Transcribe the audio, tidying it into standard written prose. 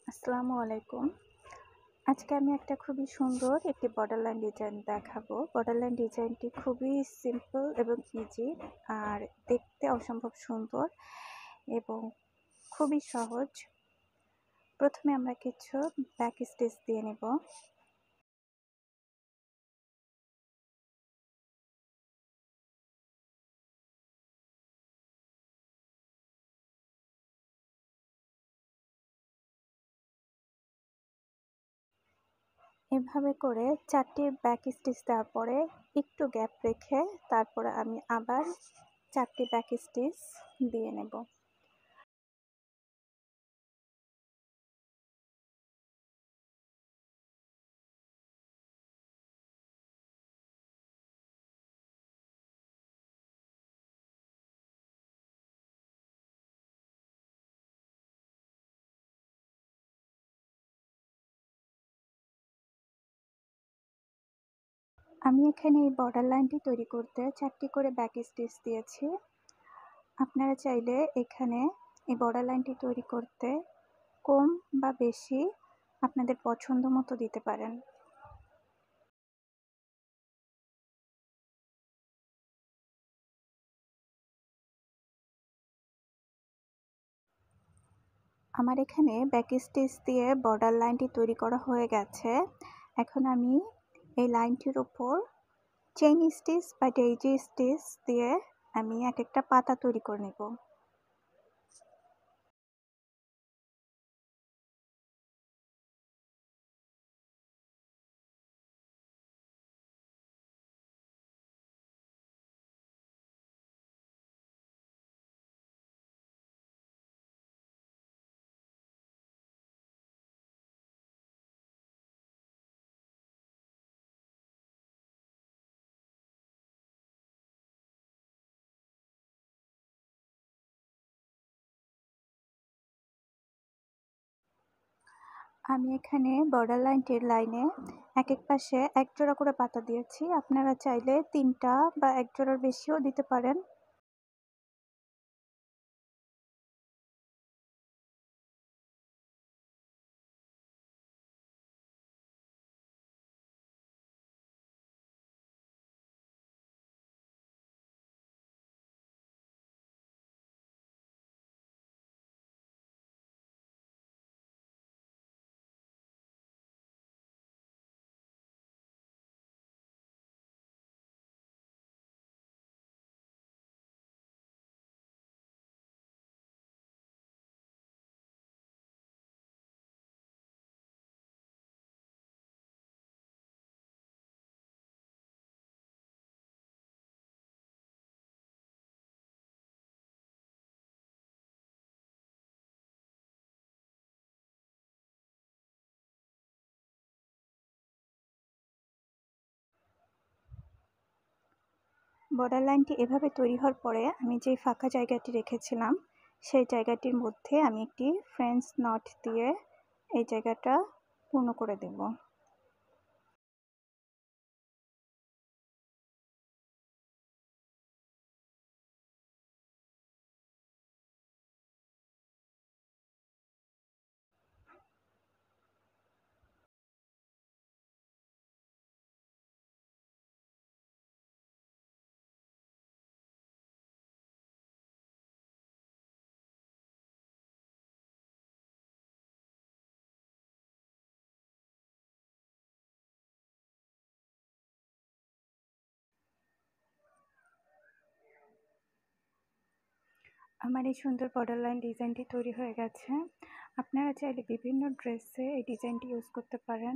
আসসালামু আলাইকুম। আজকে আমি একটা খুবই সুন্দর একটি বর্ডারলাইন ডিজাইন দেখাবো। বর্ডারলাইন ডিজাইনটি খুবই সিম্পল এবং ইজি, আর দেখতে অসম্ভব সুন্দর এবং খুবই সহজ। প্রথমে আমরা কিছু ব্যাক স্টিচ দিয়ে নেব। এভাবে করে 4টি ব্যাক স্টিচ দেওয়ার পরে একটু গ্যাপ রেখে তারপরে আমি আবার 4টি ব্যাক স্টিচ দিয়ে নেব। আমি এখানে এই বর্ডার লাইনটি তৈরি করতে 4টি করে ব্যাক স্টিচ দিয়েছি। আপনারা চাইলে এখানে এই বর্ডার লাইনটি তৈরি করতে কম বা বেশি আপনাদের পছন্দ মতো দিতে পারেন। আমার এখানে ব্যাক স্টিচ দিয়ে বর্ডার লাইনটি তৈরি করা হয়ে গেছে। এখন আমি এই লাইনটির উপর চেইন স্টিচ বা ডেইজি স্টিচ দিয়ে আমি এক একটা পাতা তৈরি করে নেব। আমি এখানে বর্ডার লাইনটির লাইনে এক পাশে এক জোড়া করে পাতা দিয়েছি। আপনারা চাইলে 3টা বা এক জোড়ার বেশিও দিতে পারেন। বর্ডার লাইনটি এভাবে তৈরি হওয়ার পরে আমি যে ফাঁকা জায়গাটি রেখেছিলাম সেই জায়গাটির মধ্যে আমি একটি ফ্রেঞ্চ নট দিয়ে এই জায়গাটা পূর্ণ করে দেব। আমার এই সুন্দর বর্ডার লাইন ডিজাইনটি তৈরি হয়ে গেছে। আপনারা চাইলে বিভিন্ন ড্রেসে এই ডিজাইনটি ইউজ করতে পারেন।